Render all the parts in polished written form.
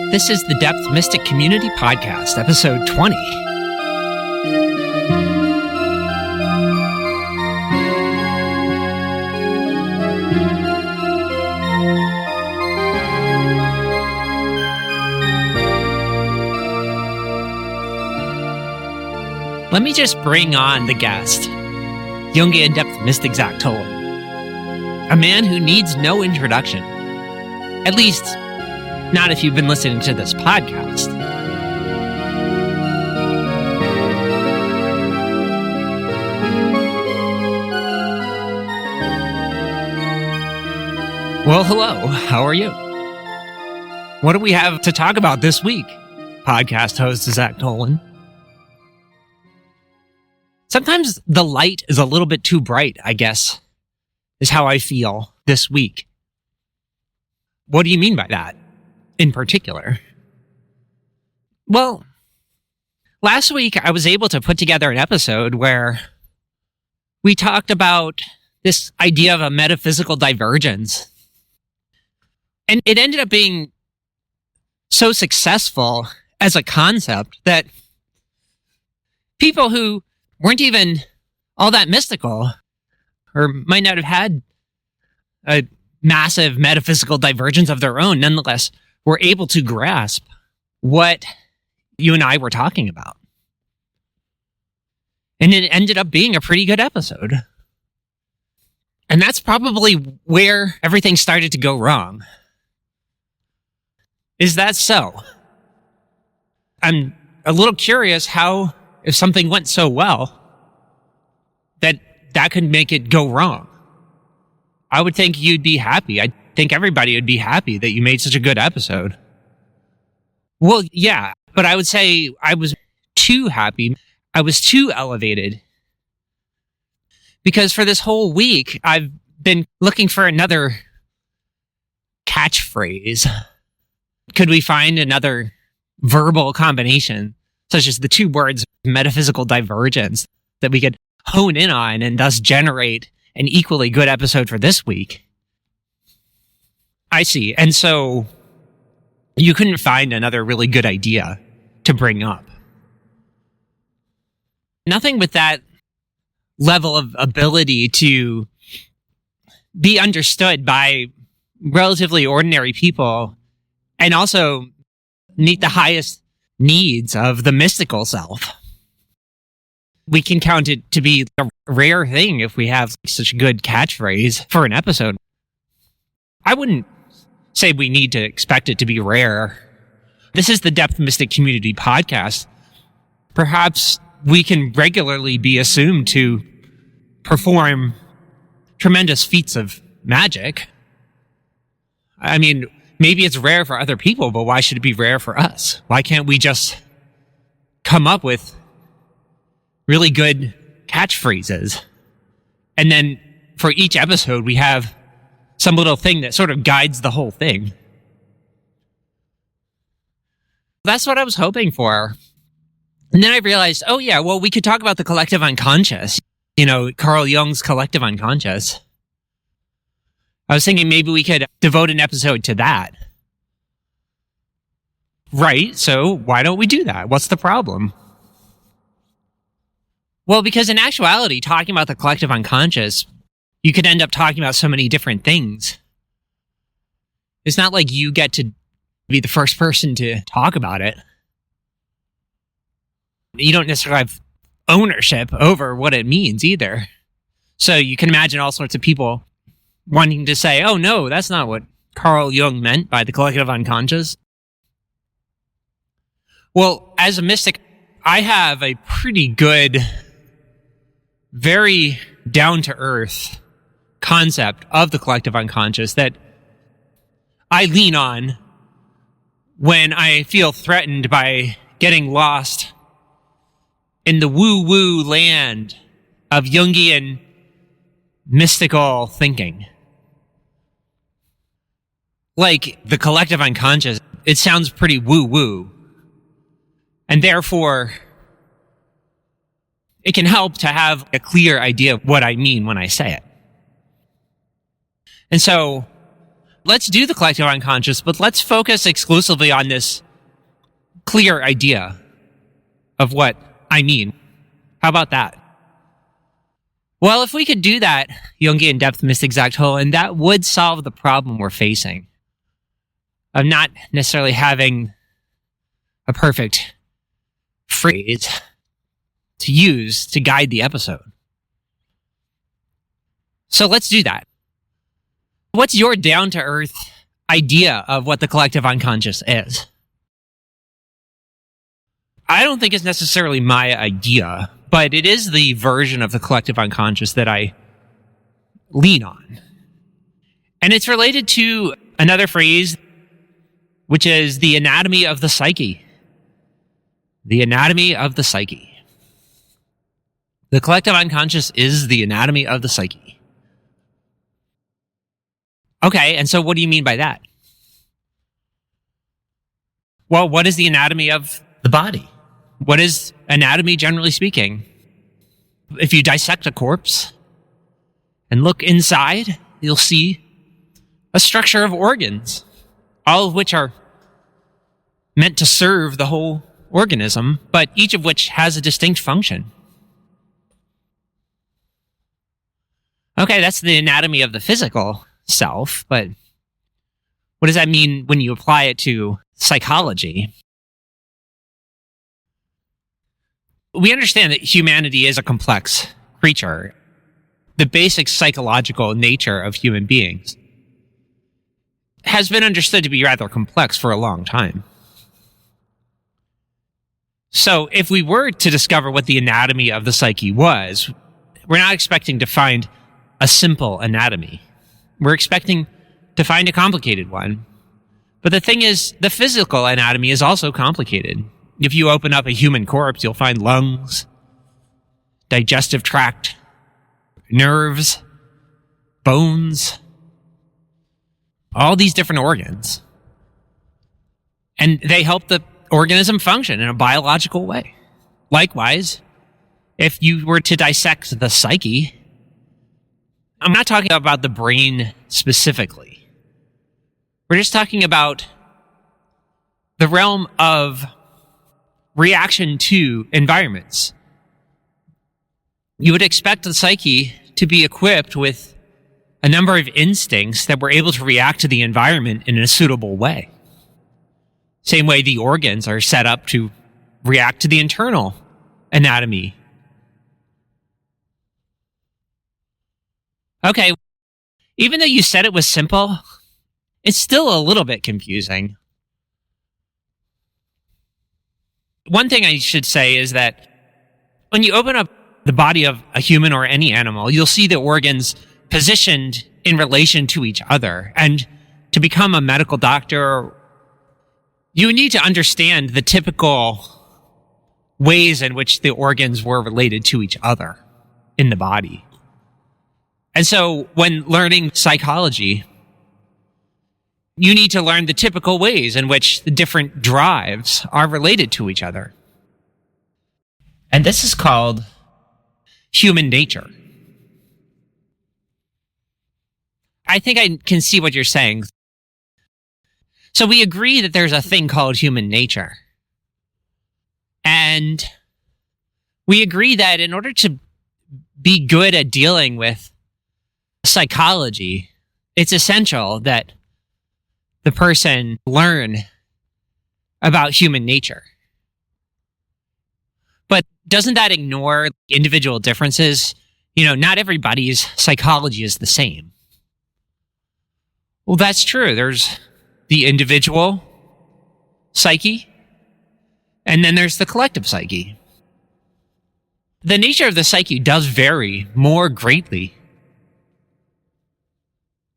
This is the Depth Mystic Community Podcast, episode 20. Let me just bring on the guest, Jungian Depth Mystic Tollen, a man who needs no introduction. At least, not if you've been listening to this podcast. Well, hello. How are you? What do we have to talk about this week? Podcast host Zach Tollen. Sometimes the light is a little bit too bright, I guess, is how I feel this week. What do you mean by that, in particular? Well, last week I was able to put together an episode where we talked about this idea of a metaphysical divergence. And it ended up being so successful as a concept that people who weren't even all that mystical, or might not have had a massive metaphysical divergence of their own, nonetheless were able to grasp what you and I were talking about. And it ended up being a pretty good episode. And that's probably where everything started to go wrong. Is that so? I'm a little curious how, if something went so well, that could make it go wrong. I would think you'd be happy. I think everybody would be happy that you made such a good episode. Well, yeah, but I would say I was too happy. I was too elevated. Because for this whole week, I've been looking for another catchphrase. Could we find another verbal combination, such as the two words metaphysical divergence, that we could hone in on and thus generate an equally good episode for this week? I see. And so you couldn't find another really good idea to bring up. Nothing with that level of ability to be understood by relatively ordinary people and also meet the highest needs of the mystical self. We can count it to be a rare thing if we have such a good catchphrase for an episode. I wouldn't say we need to expect it to be rare. This is the Depth Mystic Community Podcast. Perhaps we can regularly be assumed to perform tremendous feats of magic. I mean, maybe it's rare for other people, but why should it be rare for us? Why can't we just come up with really good catchphrases? And then for each episode, we have some little thing that sort of guides the whole thing. That's what I was hoping for. And then I realized, oh yeah, well, we could talk about the collective unconscious. You know, Carl Jung's collective unconscious. I was thinking maybe we could devote an episode to that. Right, so why don't we do that? What's the problem? Well, because in actuality, talking about the collective unconscious, you could end up talking about so many different things. It's not like you get to be the first person to talk about it. You don't necessarily have ownership over what it means either. So you can imagine all sorts of people wanting to say, oh no, that's not what Carl Jung meant by the collective unconscious. Well, as a mystic, I have a pretty good, very down-to-earth concept of the collective unconscious that I lean on when I feel threatened by getting lost in the woo-woo land of Jungian mystical thinking. Like the collective unconscious, it sounds pretty woo-woo. And therefore, it can help to have a clear idea of what I mean when I say it. And so let's do the collective unconscious, but let's focus exclusively on this clear idea of what I mean. How about that? Well, if we could do that, Jungian depth mystic Tollen, that would solve the problem we're facing of not necessarily having a perfect phrase to use to guide the episode. So let's do that. What's your down-to-earth idea of what the collective unconscious is? I don't think it's necessarily my idea, but it is the version of the collective unconscious that I lean on. And it's related to another phrase, which is the anatomy of the psyche. The anatomy of the psyche. The collective unconscious is the anatomy of the psyche. Okay, and so what do you mean by that? Well, what is the anatomy of the body? What is anatomy, generally speaking? If you dissect a corpse and look inside, you'll see a structure of organs, all of which are meant to serve the whole organism, but each of which has a distinct function. Okay, that's the anatomy of the physical self, but what does that mean when you apply it to psychology? We understand that humanity is a complex creature. The basic psychological nature of human beings has been understood to be rather complex for a long time. So if we were to discover what the anatomy of the psyche was, we're not expecting to find a simple anatomy. We're expecting to find a complicated one. But the thing is, the physical anatomy is also complicated. If you open up a human corpse, you'll find lungs, digestive tract, nerves, bones, all these different organs. And they help the organism function in a biological way. Likewise, if you were to dissect the psyche, I'm not talking about the brain specifically. We're just talking about the realm of reaction to environments. You would expect the psyche to be equipped with a number of instincts that were able to react to the environment in a suitable way. Same way the organs are set up to react to the internal anatomy. Okay, even though you said it was simple, it's still a little bit confusing. One thing I should say is that when you open up the body of a human or any animal, you'll see the organs positioned in relation to each other. And to become a medical doctor, you need to understand the typical ways in which the organs were related to each other in the body. And so when learning psychology, you need to learn the typical ways in which the different drives are related to each other. And this is called human nature. I think I can see what you're saying. So we agree that there's a thing called human nature. And we agree that in order to be good at dealing with psychology, it's essential that the person learn about human nature. But doesn't that ignore individual differences? You know, not everybody's psychology is the same. Well, that's true. There's the individual psyche, and then there's the collective psyche. The nature of the psyche does vary more greatly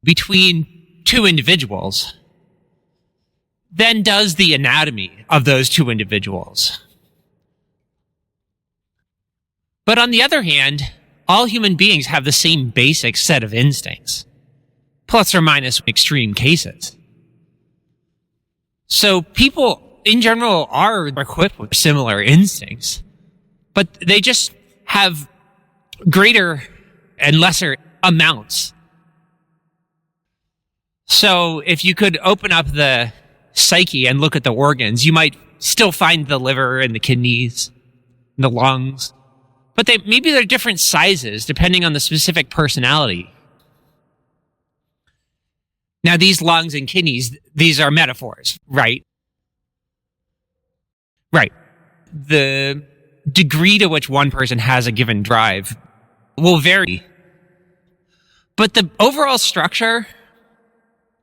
between two individuals than does the anatomy of those two individuals. But on the other hand, all human beings have the same basic set of instincts, plus or minus extreme cases. So people in general are equipped with similar instincts, but they just have greater and lesser amounts. So if you could open up the psyche and look at the organs, you might still find the liver and the kidneys, and the lungs, but maybe they're different sizes depending on the specific personality. Now, these lungs and kidneys, these are metaphors, right? Right. The degree to which one person has a given drive will vary, but the overall structure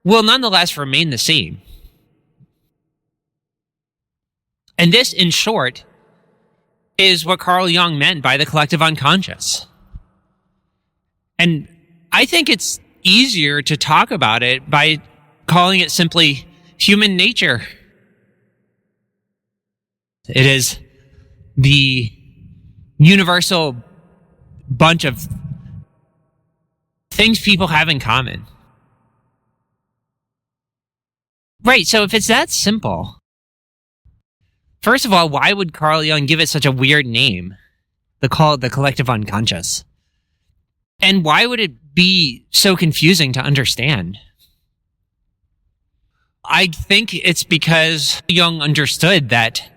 will nonetheless remain the same. And this, in short, is what Carl Jung meant by the collective unconscious. And I think it's easier to talk about it by calling it simply human nature. It is the universal bunch of things people have in common. Right, so if it's that simple, first of all, why would Carl Jung give it such a weird name? The collective unconscious. And why would it be so confusing to understand? I think it's because Jung understood that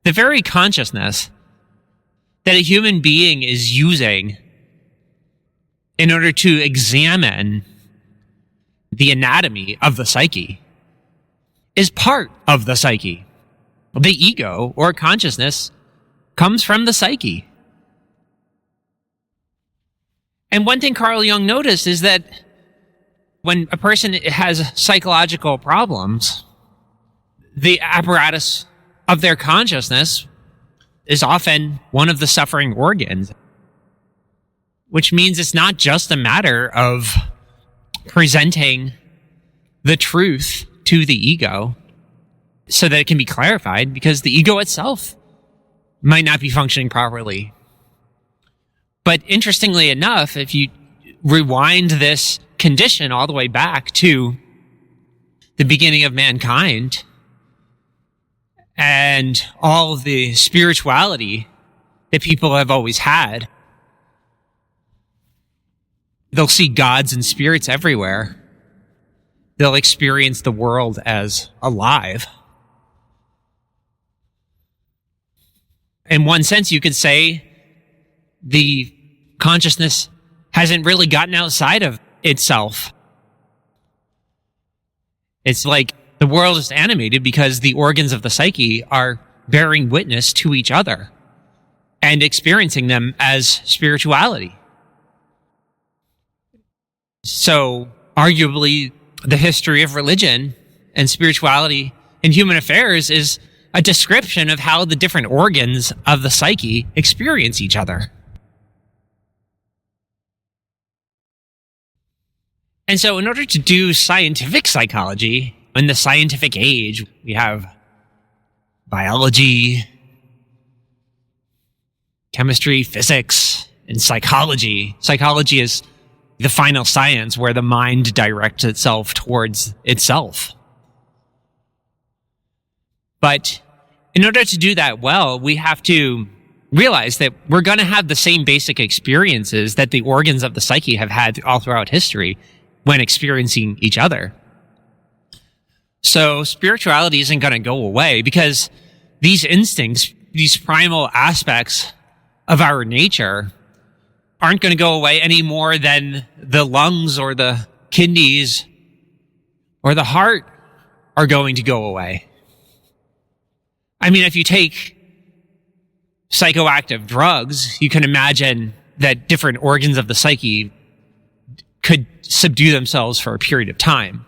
the very consciousness that a human being is using in order to examine the anatomy of the psyche is part of the psyche. The ego, or consciousness, comes from the psyche. And one thing Carl Jung noticed is that when a person has psychological problems, the apparatus of their consciousness is often one of the suffering organs, which means it's not just a matter of presenting the truth to the ego so that it can be clarified, because the ego itself might not be functioning properly. But interestingly enough, if you rewind this condition all the way back to the beginning of mankind and all of the spirituality that people have always had, they'll see gods and spirits everywhere. They'll experience the world as alive. In one sense, you could say the consciousness hasn't really gotten outside of itself. It's like the world is animated because the organs of the psyche are bearing witness to each other and experiencing them as spirituality. So, arguably, the history of religion and spirituality in human affairs is a description of how the different organs of the psyche experience each other. And so in order to do scientific psychology, in the scientific age, we have biology, chemistry, physics, and psychology. Psychology is the final science where the mind directs itself towards itself. But in order to do that well, we have to realize that we're going to have the same basic experiences that the organs of the psyche have had all throughout history when experiencing each other. So spirituality isn't going to go away because these instincts, these primal aspects of our nature aren't going to go away any more than the lungs or the kidneys or the heart are going to go away. I mean, if you take psychoactive drugs, you can imagine that different organs of the psyche could subdue themselves for a period of time.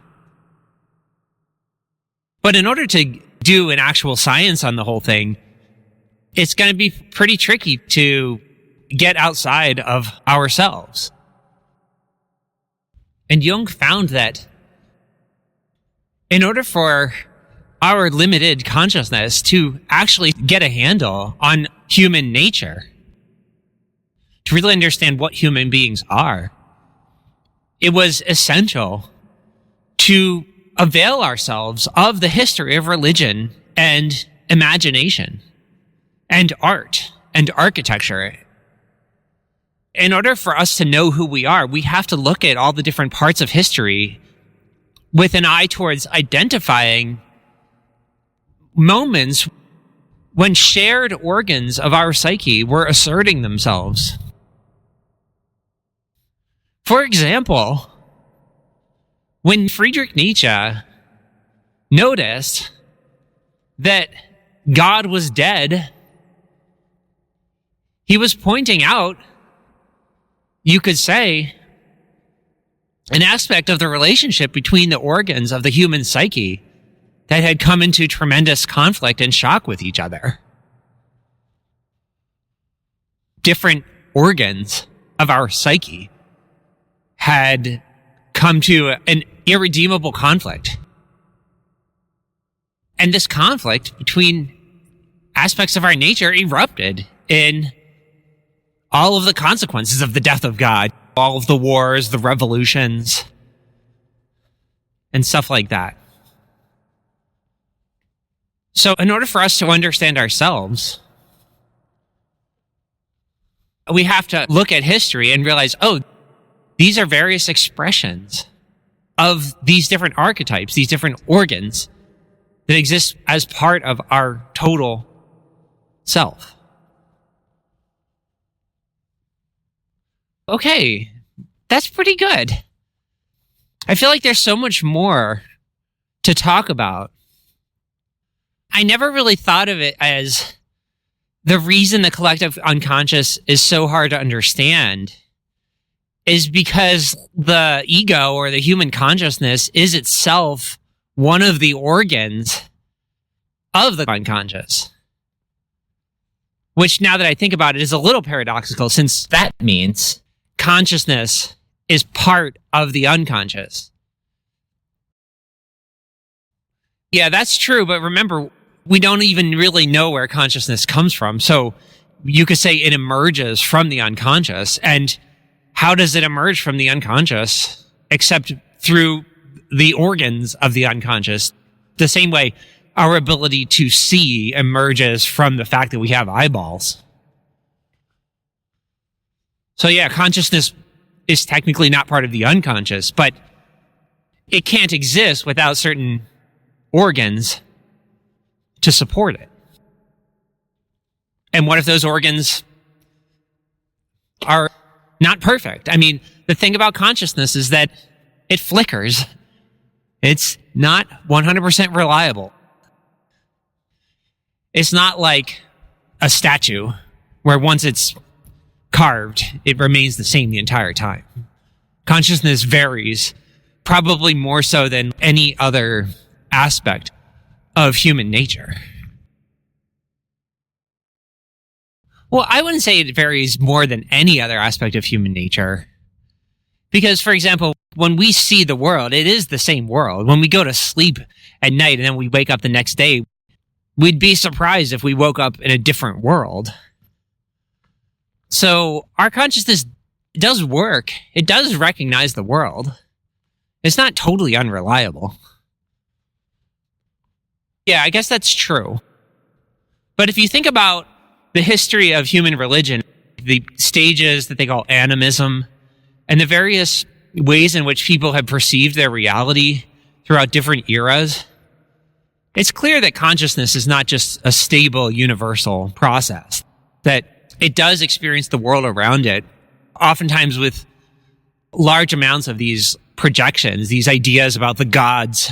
But in order to do an actual science on the whole thing, it's going to be pretty tricky to get outside of ourselves. And Jung found that in order for our limited consciousness to actually get a handle on human nature, to really understand what human beings are, it was essential to avail ourselves of the history of religion and imagination and art and architecture. In order for us to know who we are, we have to look at all the different parts of history with an eye towards identifying moments when shared organs of our psyche were asserting themselves. For example, when Friedrich Nietzsche noticed that God was dead, he was pointing out, you could say, an aspect of the relationship between the organs of the human psyche that had come into tremendous conflict and shock with each other. Different organs of our psyche had come to an irredeemable conflict. And this conflict between aspects of our nature erupted in all of the consequences of the death of God, all of the wars, the revolutions, and stuff like that. So in order for us to understand ourselves, we have to look at history and realize, oh, these are various expressions of these different archetypes, these different organs that exist as part of our total self. Okay, that's pretty good. I feel like there's so much more to talk about. I never really thought of it as the reason the collective unconscious is so hard to understand is because the ego or the human consciousness is itself one of the organs of the unconscious. Which, now that I think about it, is a little paradoxical, since that means consciousness is part of the unconscious. Yeah, that's true, but remember, we don't even really know where consciousness comes from. So you could say it emerges from the unconscious. And how does it emerge from the unconscious except through the organs of the unconscious? The same way our ability to see emerges from the fact that we have eyeballs. So yeah, consciousness is technically not part of the unconscious, but it can't exist without certain organs to support it. And what if those organs are not perfect? I mean, the thing about consciousness is that it flickers. It's not 100% reliable. It's not like a statue where once it's carved, it remains the same the entire time. Consciousness varies, probably more so than any other aspect of human nature. Well, I wouldn't say it varies more than any other aspect of human nature. Because, for example, when we see the world, it is the same world. When we go to sleep at night and then we wake up the next day, we'd be surprised if we woke up in a different world. So our consciousness does work. It does recognize the world. It's not totally unreliable. Yeah, I guess that's true. But if you think about the history of human religion, the stages that they call animism, and the various ways in which people have perceived their reality throughout different eras, it's clear that consciousness is not just a stable, universal process, that it does experience the world around it, oftentimes with large amounts of these projections, these ideas about the gods.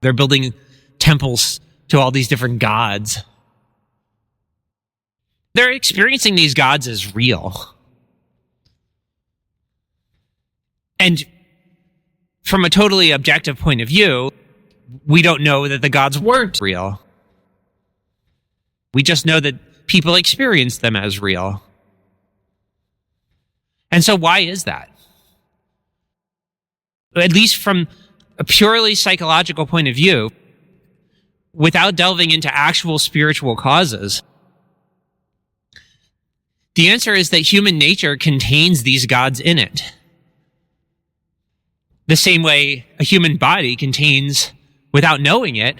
They're building temples to all these different gods. They're experiencing these gods as real. And from a totally objective point of view, we don't know that the gods weren't real. We just know that people experienced them as real. And so why is that? At least from a purely psychological point of view, without delving into actual spiritual causes, the answer is that human nature contains these gods in it. The same way a human body contains, without knowing it,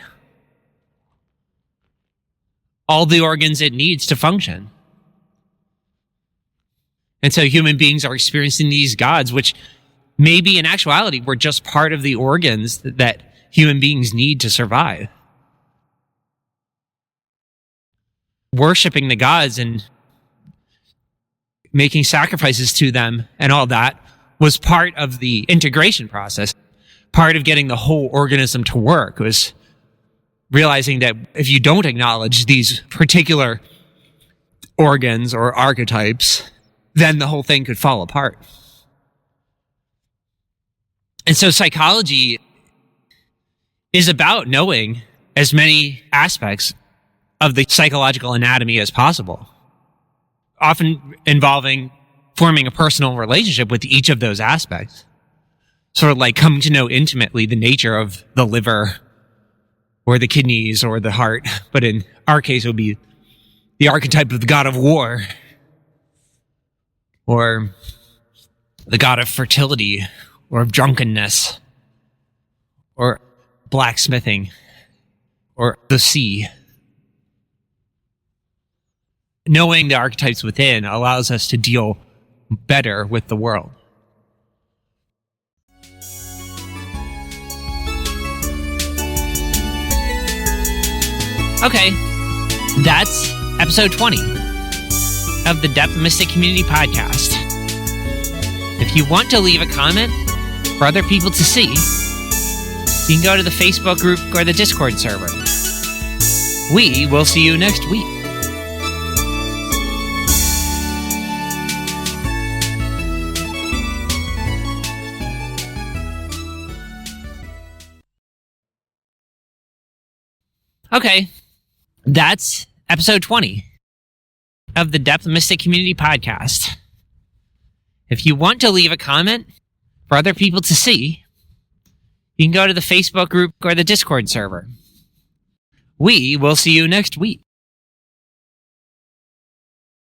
all the organs it needs to function. And so human beings are experiencing these gods, which maybe in actuality we're just part of the organs that human beings need to survive. Worshipping the gods and making sacrifices to them and all that was part of the integration process. Part of getting the whole organism to work was realizing that if you don't acknowledge these particular organs or archetypes, then the whole thing could fall apart. And so psychology is about knowing as many aspects of the psychological anatomy as possible, often involving forming a personal relationship with each of those aspects. Sort of like coming to know intimately the nature of the liver or the kidneys or the heart. But in our case, it would be the archetype of the god of war or the god of fertility or of drunkenness or blacksmithing or the sea. Knowing the archetypes within allows us to deal better with the world. Okay, that's episode 20 of the Depth Mystic Community Podcast. If you want to leave a comment for other people to see, you can go to the Facebook group or the Discord server. We will see you next week. Okay, that's episode 20 of the Depth Mystic Community Podcast. If you want to leave a comment for other people to see, you can go to the Facebook group or the Discord server. We will see you next week.